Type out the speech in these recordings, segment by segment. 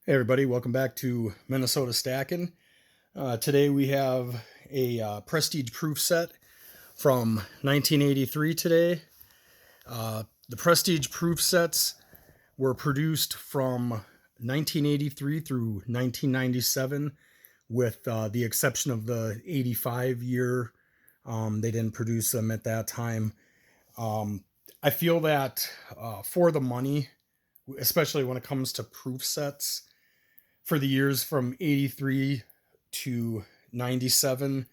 Hey everybody, welcome back to Minnesota Stacking. Today we have a Prestige Proof Set from 1983 today. The Prestige Proof Sets were produced from 1983 through 1997 with the exception of the 85 year. They didn't produce them at that time. Um, I feel that for the money, especially when it comes to proof sets, for the years from 83 to 97.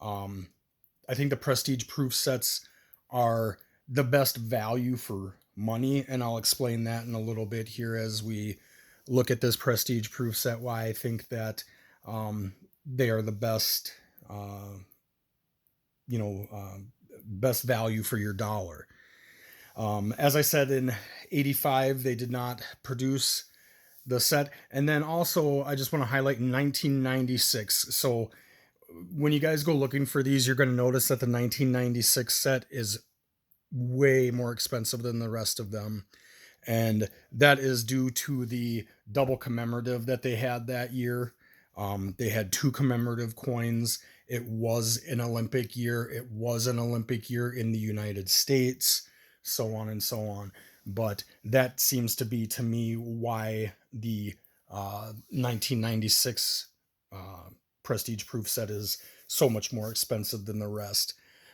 Um, I think the Prestige Proof sets are the best value for money, and I'll explain that in a little bit here as we look at this Prestige Proof set, why I think that they are the best, uh, you know, uh, best value for your dollar. As I said, in 85, they did not produce the set. And then also, I just want to highlight 1996. So when you guys go looking for these, you're going to notice that the 1996 set is way more expensive than the rest of them. And that is due to the double commemorative that they had that year. They had two commemorative coins. It was an Olympic year. It was an Olympic year in the United States, so on and so on. But that seems to be, to me, why the 1996 Prestige Proof set is so much more expensive than the rest.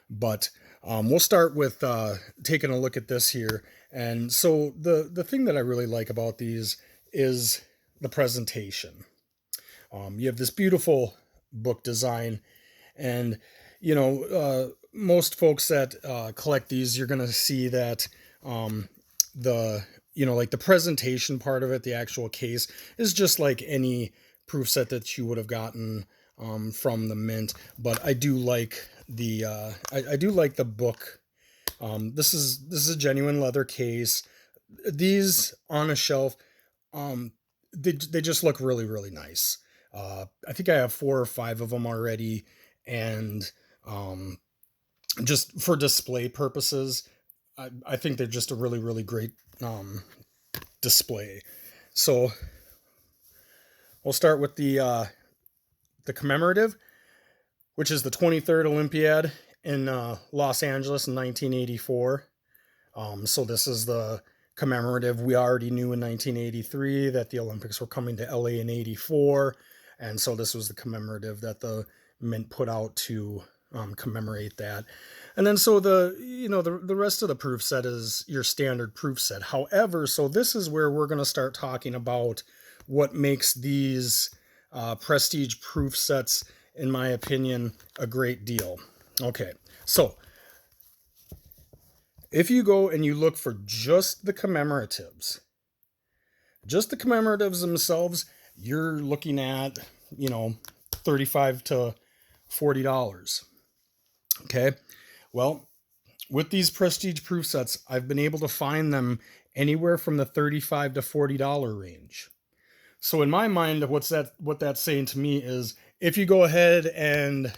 But we'll start with taking a look at this here. And so the thing that I really like about these is the presentation. You have this beautiful book design, and most folks that collect these, you're going to see that the like the presentation part of it, the actual case, is just like any proof set that you would have gotten from the mint. But I do like I do like the book. This is a genuine leather case. These on a shelf, um, they just look really really nice. I think I have four or five of them already, and um, just for display purposes, I think they're just a really really great display. So we'll start with the commemorative, which is the 23rd Olympiad in Los Angeles in 1984. So this is the commemorative. We already knew in 1983 that the Olympics were coming to LA in 84, and so this was the commemorative that the mint put out to commemorate that. And then so the rest of the proof set is your standard proof set. However, so this is where we're going to start talking about what makes these prestige proof sets, in my opinion, a great deal. Okay, so if you go and you look for just the commemoratives themselves, you're looking at, 35 to $40. Okay. Well, with these prestige proof sets, I've been able to find them anywhere from the $35 to $40 range. So in my mind, what that's saying to me is, if you go ahead and,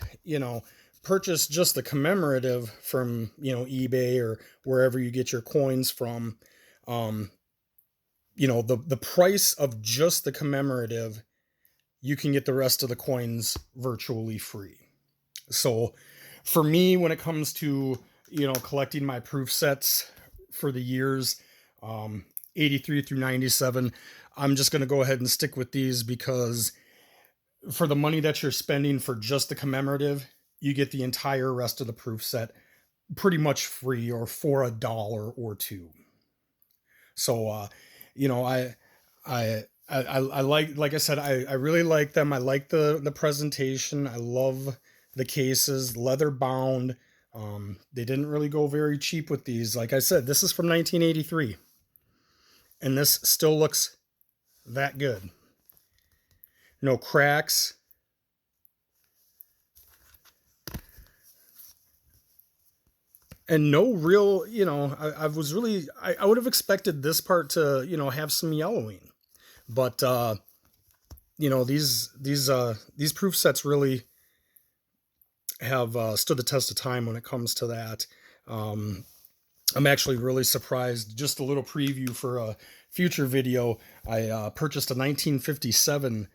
purchase just the commemorative from, eBay or wherever you get your coins from, um, the price of just the commemorative, you can get the rest of the coins virtually free. So for me, when it comes to, collecting my proof sets for the years 83 through 97, I'm just going to go ahead and stick with these, because for the money that you're spending for just the commemorative, you get the entire rest of the proof set pretty much free or for $1 or two. So, you know, I like I said, I really like them. I like the presentation. I love the cases, leather bound. They didn't really go very cheap with these. Like I said, this is from 1983, and this still looks that good. No cracks. And no real, I was really, I would have expected this part to, have some yellowing, but these proof sets really have stood the test of time when it comes to that. Um, I'm actually really surprised. Just a little preview for future video, I purchased a 1957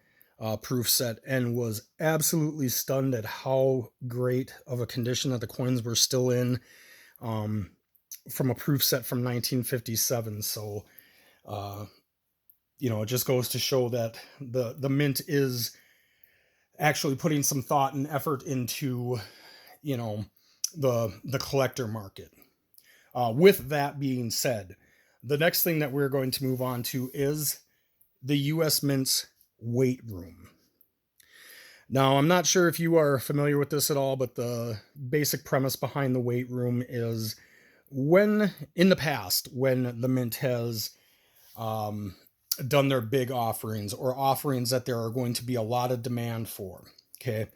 proof set and was absolutely stunned at how great of a condition that the coins were still in, um, from a proof set from 1957. So, uh, it just goes to show that the mint is actually putting some thought and effort into, you know, the collector market. With that being said, the next thing that we're going to move on to is the U.S. Mint's weight room. Now, I'm not sure if you are familiar with this at all, but the basic premise behind the weight room is when, in the past, when the Mint has um, done their big offerings or offerings that there are going to be a lot of demand for, okay,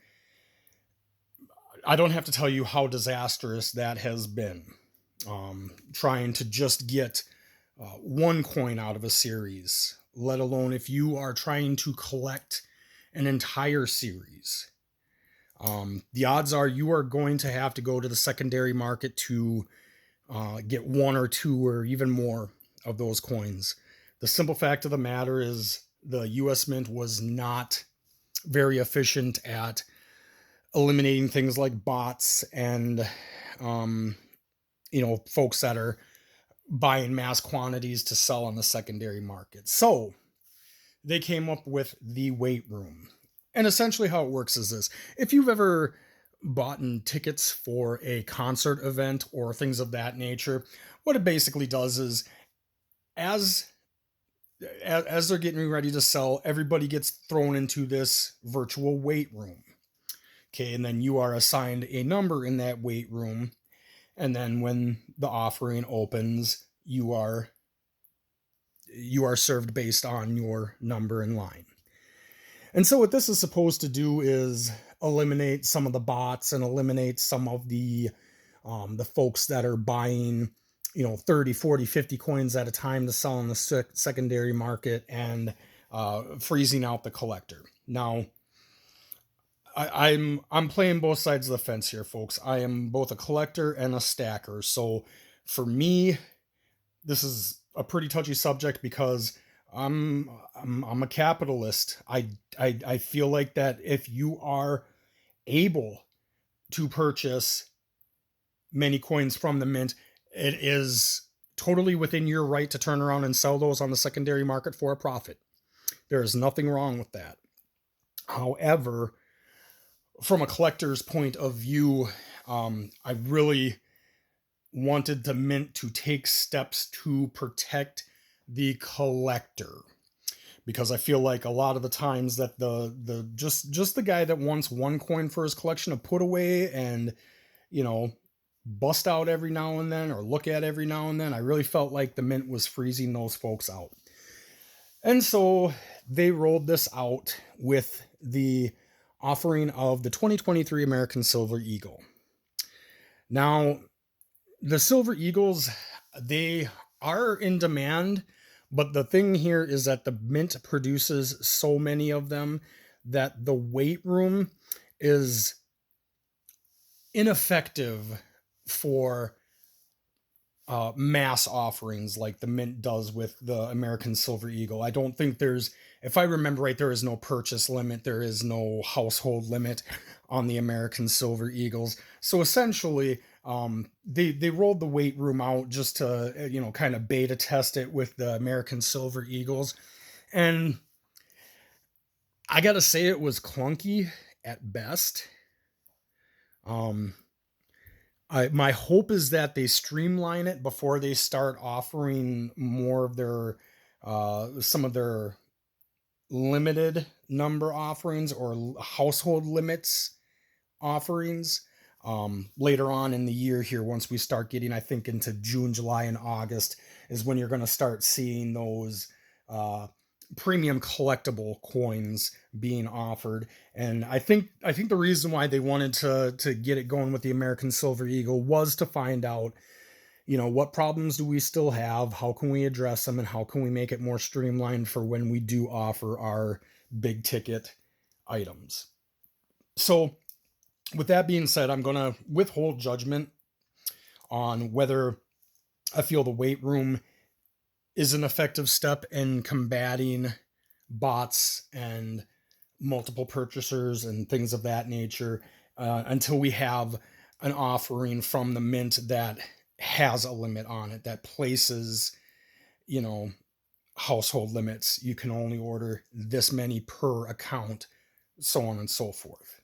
I don't have to tell you how disastrous that has been. Trying to just get one coin out of a series, let alone if you are trying to collect an entire series. The odds are you are going to have to go to the secondary market to get one or two or even more of those coins. The simple fact of the matter is the US Mint was not very efficient at eliminating things like bots and folks that are buying mass quantities to sell on the secondary market. So they came up with the weight room. And essentially how it works is this. If you've ever bought tickets for a concert event or things of that nature, what it basically does is as as they're getting ready to sell, everybody gets thrown into this virtual weight room. Okay, and then you are assigned a number in that weight room, and then when the offering opens, you are served based on your number in line. And so what this is supposed to do is eliminate some of the bots and eliminate some of the folks that are buying 30, 40, 50 coins at a time to sell in the secondary market and freezing out the collector. Now, I'm playing both sides of the fence here, folks. I am both a collector and a stacker. So for me, this is a pretty touchy subject because I'm a capitalist. I feel like that if you are able to purchase many coins from the mint, it is totally within your right to turn around and sell those on the secondary market for a profit. There is nothing wrong with that. However, from a collector's point of view, I really wanted the mint to take steps to protect the collector, because I feel like a lot of the times that the just the guy that wants one coin for his collection to put away and you know bust out every now and then or look at every now and then, I really felt like the mint was freezing those folks out. And so they rolled this out with the offering of the 2023 American Silver Eagle. Now, the Silver Eagles, they are in demand, but the thing here is that the mint produces so many of them that the weight room is ineffective for mass offerings like the mint does with the American Silver Eagle. I don't think if I remember right, there is no purchase limit, there is no household limit on the American Silver Eagles. So essentially, they rolled the weight room out just to kind of beta test it with the American Silver Eagles, and I gotta say it was clunky at best. Um, my hope is that they streamline it before they start offering more of their some of their limited number offerings or household limits offerings later on in the year here. Once we start getting, I think, into June, July, and August is when you're going to start seeing those premium collectible coins being offered. And I think the reason why they wanted to get it going with the American Silver Eagle was to find out, what problems do we still have, how can we address them, and how can we make it more streamlined for when we do offer our big ticket items. So with that being said, I'm going to withhold judgment on whether I feel the weight room is an effective step in combating bots and multiple purchasers and things of that nature, until we have an offering from the mint that has a limit on it, that places, you know, household limits. You can only order this many per account, so on and so forth.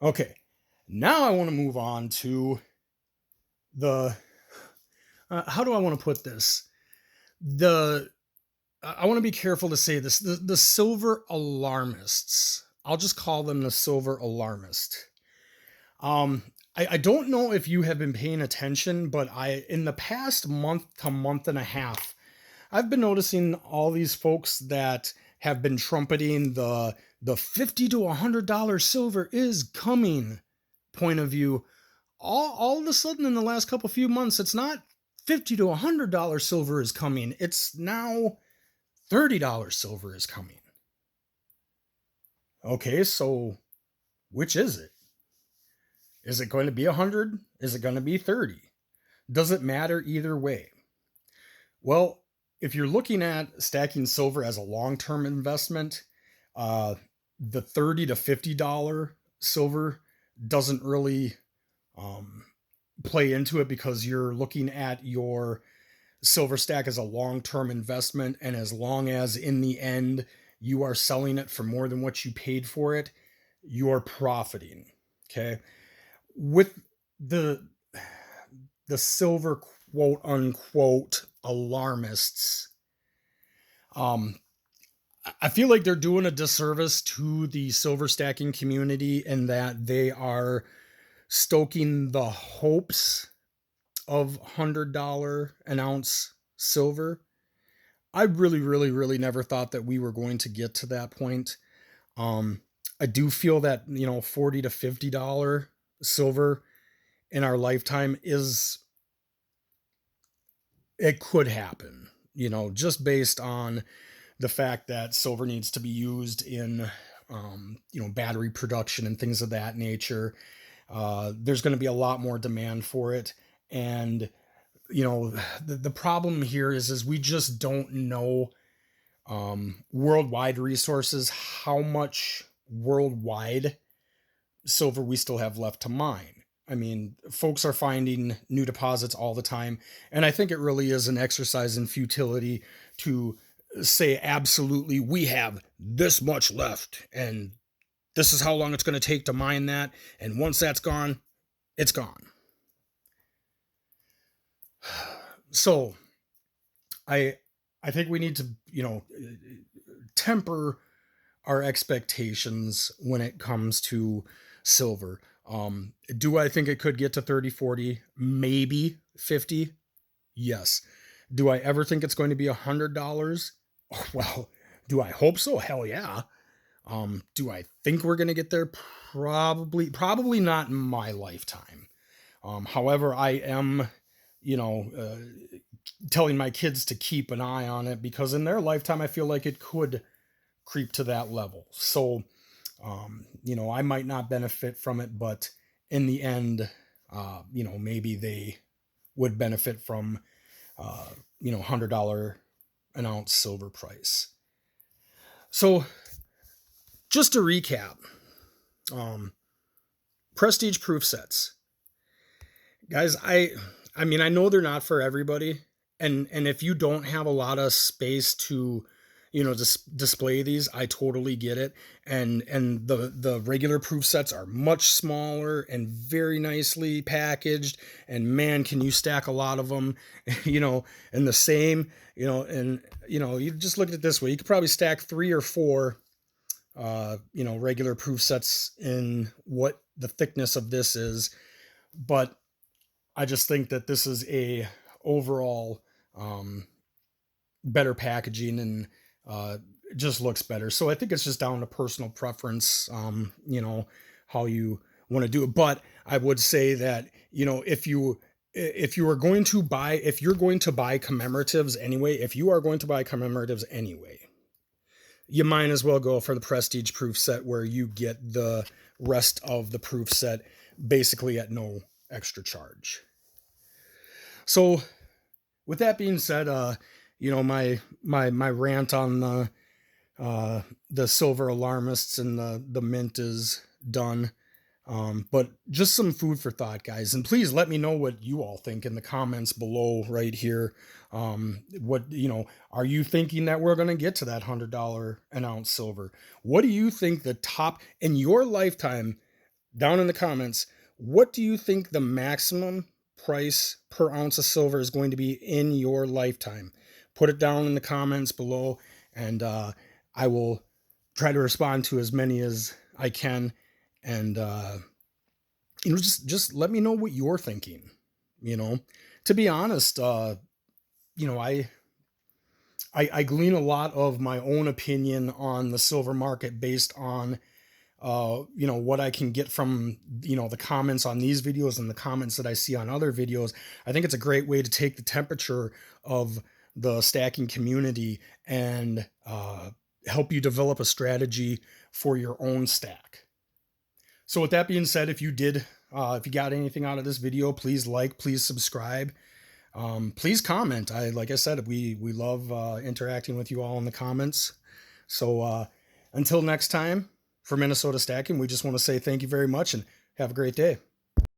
Okay, now I want to move on to the how do I want to put this? The I want to be careful to say this. The silver alarmists. I'll just call them the silver alarmist. I don't know if you have been paying attention, but in the past month to month and a half, I've been noticing all these folks that have been trumpeting the $50 to $100 silver is coming point of view. All of a sudden in the last couple few months, it's not $50 to $100 silver is coming. It's now $30 silver is coming. Okay, so which is it? Is it going to be 100? Is it going to be 30? Does it matter either way? Well, if you're looking at stacking silver as a long-term investment, the $30 to $50 silver doesn't really play into it, because you're looking at your silver stack as a long-term investment, and as long as in the end you are selling it for more than what you paid for it, you're profiting. Okay, with the silver quote unquote alarmists, I feel like they're doing a disservice to the silver stacking community in that they are stoking the hopes of $100 an ounce silver. I really never thought that we were going to get to that point. I do feel that, $40 to $50 silver in our lifetime it could happen, just based on the fact that silver needs to be used in, battery production and things of that nature. There's going to be a lot more demand for it. And, the problem here is we just don't know, worldwide resources, how much worldwide silver we still have left to mine. I mean, folks are finding new deposits all the time. And I think it really is an exercise in futility to say, absolutely, we have this much left, and this is how long it's going to take to mine that. And once that's gone, it's gone. So I think we need to, temper our expectations when it comes to silver. Do I think it could get to 30, 40, maybe 50? Yes. Do I ever think it's going to be $100? Well, do I hope so? Hell yeah. Do I think we're going to get there? Probably not in my lifetime. However, I am, telling my kids to keep an eye on it, because in their lifetime, I feel like it could creep to that level. So, I might not benefit from it, but in the end, maybe they would benefit from, $100 an ounce silver price. So just to recap, Prestige Proof Sets. Guys, I mean, I know they're not for everybody. And if you don't have a lot of space to, display these, I totally get it. And the regular proof sets are much smaller and very nicely packaged. And man, can you stack a lot of them, and the same, you just look at it this way. You could probably stack 3 or 4, regular proof sets in what the thickness of this is. But I just think that this is a overall, better packaging, and just looks better. So I think it's just down to personal preference, how you want to do it. But I would say that, if you're going to buy commemoratives anyway, you might as well go for the Prestige Proof Set, where you get the rest of the proof set basically at no extra charge. So with that being said, my rant on the silver alarmists and the mint is done. But just some food for thought, guys. And please let me know what you all think in the comments below right here. Are you thinking that we're going to get to that $100 an ounce silver? What do you think the top in your lifetime? Down in the comments, what do you think the maximum price per ounce of silver is going to be in your lifetime? Put it down in the comments below, and I will try to respond to as many as I can. And just let me know what you're thinking. You know, to be honest, you know, I glean a lot of my own opinion on the silver market based on what I can get from, the comments on these videos and the comments that I see on other videos. I think it's a great way to take the temperature of the stacking community and help you develop a strategy for your own stack. So with that being said, if you got anything out of this video, please please subscribe. Please comment. Like I said, we love interacting with you all in the comments. So until next time, for Minnesota Stacking, we just want to say thank you very much and have a great day.